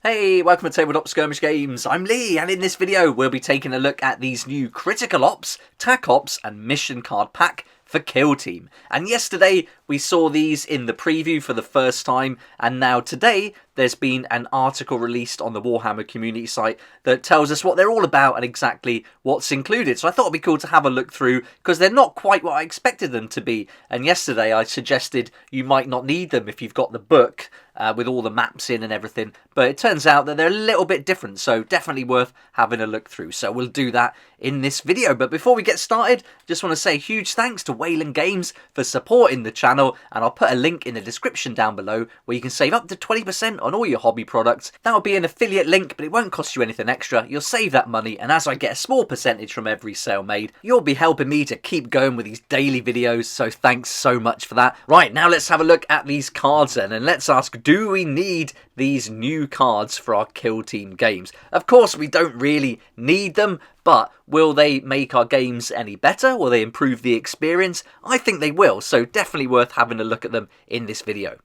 Hey, welcome to Tabletop Skirmish Games. I'm Lee, and in this video we'll be taking a look at these new Critical Ops, tacops, and mission card pack for Kill Team. And yesterday we saw these in the preview for the first time, and now today there's been an article released on the Warhammer community site that tells us what they're all about and exactly what's included. So I thought it'd be cool to have a look through, because they're not quite what I expected them to be. And yesterday I suggested you might not need them if you've got the book with all the maps in and everything, but it turns out that they're a little bit different, so definitely worth having a look through. So we'll do that in this video. But before we get started, just want to say a huge thanks to Wayland Games for supporting the channel, and I'll put a link in the description down below where you can save up to 20% on all your hobby products. That'll be an affiliate link, but it won't cost you anything extra. You'll save that money, and as I get a small percentage from every sale made, you'll be helping me to keep going with these daily videos, so thanks so much for that. Right, now let's have a look at these cards then, and let's ask, do we need these new cards for our Kill Team games? Of course we don't really need them, but will they make our games any better? Will they improve the experience? I think they will, so definitely worth having a look at them in this video.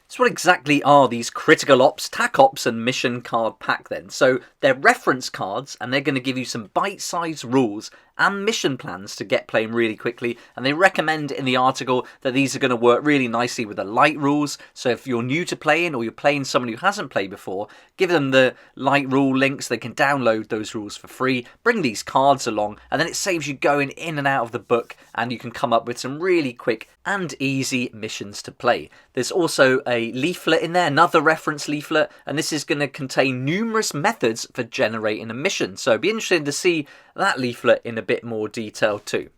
So what exactly are these Critical Ops, tacops, and mission card pack then? So they're reference cards, and they're going to give you some bite-sized rules and mission plans to get playing really quickly, and they recommend in the article that these are going to work really nicely with the light rules. So if you're new to playing, or you're playing someone who hasn't played before, give them the light rule links. They can download those rules for free, bring these cards along, and then it saves you going in and out of the book, and you can come up with some really quick and easy missions to play. There's also a leaflet in there, another reference leaflet, and this is going to contain numerous methods for generating a mission. So it'd be interesting to see that leaflet in a bit more detail too.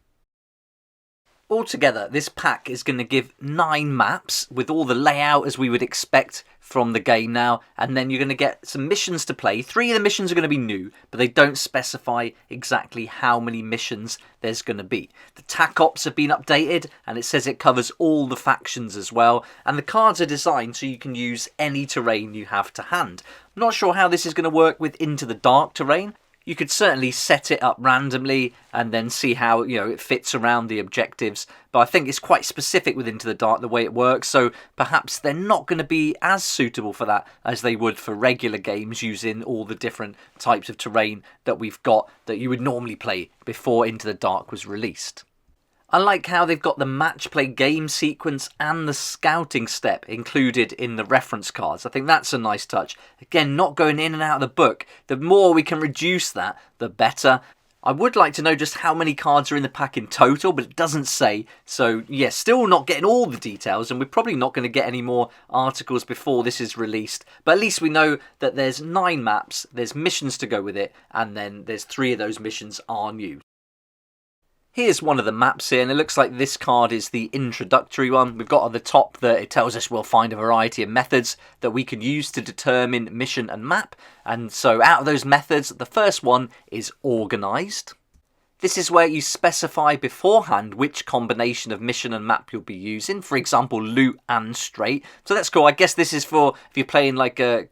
Altogether, this pack is going to give 9 maps with all the layout as we would expect from the game now, and then you're going to get some missions to play. 3 of the missions are going to be new, but they don't specify exactly how many missions there's going to be. The tacops have been updated, and it says it covers all the factions as well, and the cards are designed so you can use any terrain you have to hand. I'm not sure how this is going to work with Into the Dark terrain. You could certainly set it up randomly and then see how, it fits around the objectives. But I think it's quite specific with Into the Dark, the way it works. So perhaps they're not going to be as suitable for that as they would for regular games using all the different types of terrain that we've got that you would normally play before Into the Dark was released. I like how they've got the match play game sequence and the scouting step included in the reference cards. I think that's a nice touch. Again, not going in and out of the book. The more we can reduce that, the better. I would like to know just how many cards are in the pack in total, but it doesn't say. So, yeah, still not getting all the details, and we're probably not going to get any more articles before this is released. But at least we know that there's 9 maps, there's missions to go with it, and then there's 3 of those missions are new. Here's one of the maps here, and it looks like this card is the introductory one. We've got on the top that it tells us we'll find a variety of methods that we can use to determine mission and map. And so out of those methods, the first one is organised. This is where you specify beforehand which combination of mission and map you'll be using. For example, loot and straight. So that's cool. I guess this is for if you're playing like a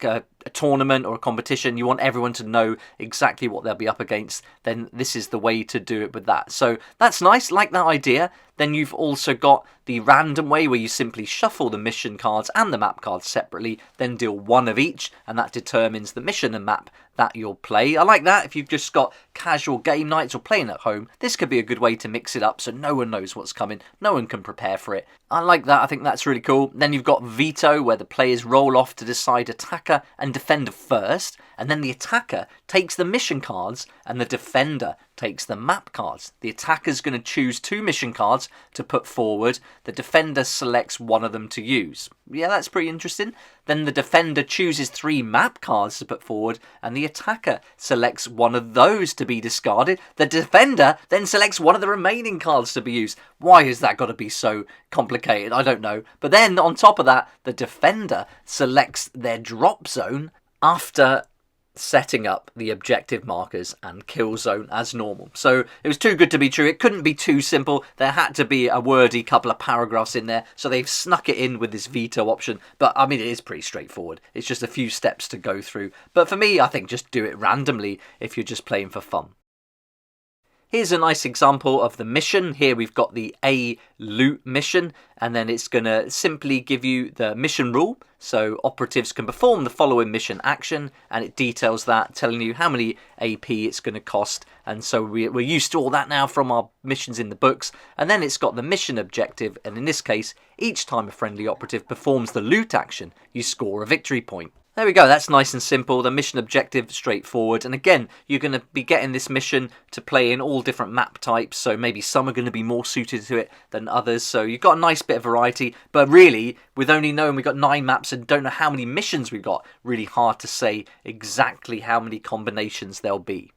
tournament or a competition, you want everyone to know exactly what they'll be up against, then this is the way to do it with that. So that's nice, like that idea. Then you've also got the random way where you simply shuffle the mission cards and the map cards separately, then deal 1 of each, and that determines the mission and map that you'll play. I like that. If you've just got casual game nights or playing at home, this could be a good way to mix it up so no one knows what's coming, no one can prepare for it. I like that. I think that's really cool. Then you've got veto, where the players roll off to decide attacker and defender first, and then the attacker takes the mission cards and the defender takes the map cards. The attacker's going to choose 2 mission cards to put forward. The defender selects 1 of them to use. Yeah, that's pretty interesting. Then the defender chooses 3 map cards to put forward, and the attacker selects 1 of those to be discarded. The defender then selects 1 of the remaining cards to be used. Why has that got to be so complicated? I don't know. But then on top of that, the defender selects their drop zone after setting up the objective markers and kill zone as normal. So it was too good to be true. It couldn't be too simple. There had to be a wordy couple of paragraphs in there, so they've snuck it in with this veto option. But I mean, it is pretty straightforward. It's just a few steps to go through. But for me, I think just do it randomly if you're just playing for fun. Here's a nice example of the mission. Here we've got the A loot mission, and then it's going to simply give you the mission rule. So operatives can perform the following mission action, and it details that, telling you how many AP it's going to cost. And so we're used to all that now from our missions in the books. And then it's got the mission objective, and in this case, each time a friendly operative performs the loot action, you score a victory point. There we go, that's nice and simple. The mission objective, straightforward. And again, you're going to be getting this mission to play in all different map types. So maybe some are going to be more suited to it than others. So you've got a nice bit of variety. But really, with only knowing we've got 9 maps and don't know how many missions we've got, really hard to say exactly how many combinations there'll be.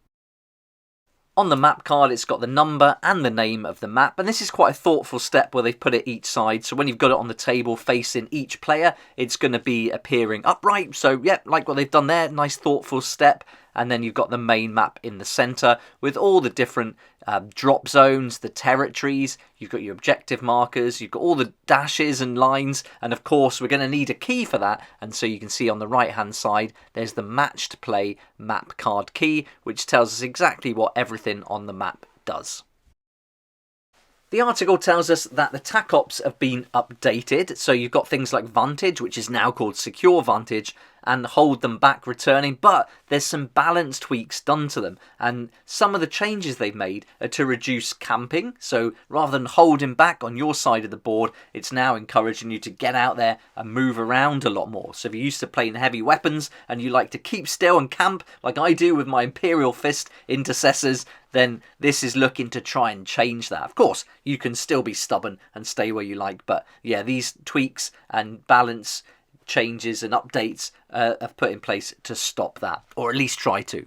On the map card, it's got the number and the name of the map, and this is quite a thoughtful step where they've put it each side. So when you've got it on the table facing each player, it's going to be appearing upright. So yeah, like what they've done there, nice thoughtful step. And then you've got the main map in the centre with all the different drop zones, the territories, you've got your objective markers, you've got all the dashes and lines, and of course we're going to need a key for that. And so you can see on the right hand side there's the match to play map card key, which tells us exactly what everything on the map does. The article tells us that the tacops have been updated, so you've got things like Vantage, which is now called Secure Vantage, and Hold Them Back returning, but there's some balance tweaks done to them, and some of the changes they've made are to reduce camping. So rather than holding back on your side of the board, it's now encouraging you to get out there and move around a lot more. So if you're used to playing heavy weapons and you like to keep still and camp like I do with my Imperial Fist intercessors, then this is looking to try and change that. Of course, you can still be stubborn and stay where you like, but yeah, these tweaks and balance changes and updates have put in place to stop that, or at least try to.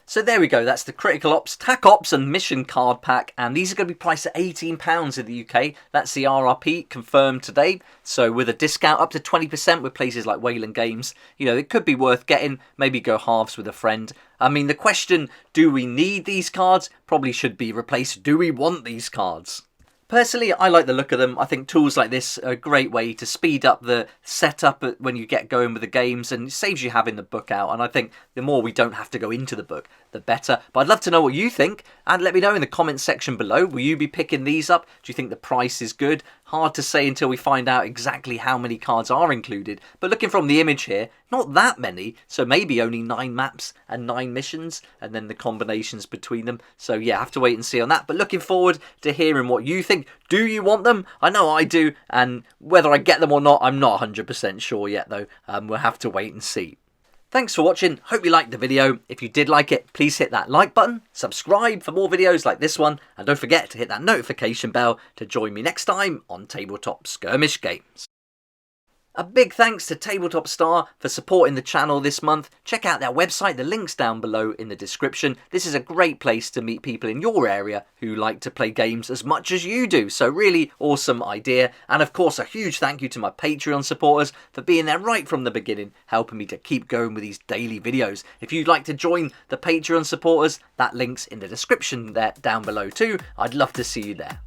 So there we go, that's the Critical Ops, TAC Ops and Mission Card Pack, and these are going to be priced at £18 in the UK. That's the RRP confirmed today, so with a discount up to 20% with places like Wayland Games, you know, it could be worth getting, maybe go halves with a friend. I mean, the question, do we need these cards? Probably should be replaced, do we want these cards? Personally, I like the look of them. I think tools like this are a great way to speed up the setup when you get going with the games, and it saves you having the book out. And I think the more we don't have to go into the book, the better. But I'd love to know what you think, and let me know in the comments section below. Will you be picking these up? Do you think the price is good? Hard to say until we find out exactly how many cards are included. But looking from the image here, not that many. So maybe only 9 maps and 9 missions, and then the combinations between them. So yeah, have to wait and see on that. But looking forward to hearing what you think. Do you want them? I know I do, and whether I get them or not, I'm not 100% sure yet though. We'll have to wait and see. Thanks for watching, hope you liked the video. If you did like it, please hit that like button, subscribe for more videos like this one, and don't forget to hit that notification bell to join me next time on Tabletop Skirmish Games. A big thanks to Tabletop Star for supporting the channel this month. Check out their website, the link's down below in the description. This is a great place to meet people in your area who like to play games as much as you do. So really awesome idea. And of course, a huge thank you to my Patreon supporters for being there right from the beginning, helping me to keep going with these daily videos. If you'd like to join the Patreon supporters, that link's in the description there down below too. I'd love to see you there.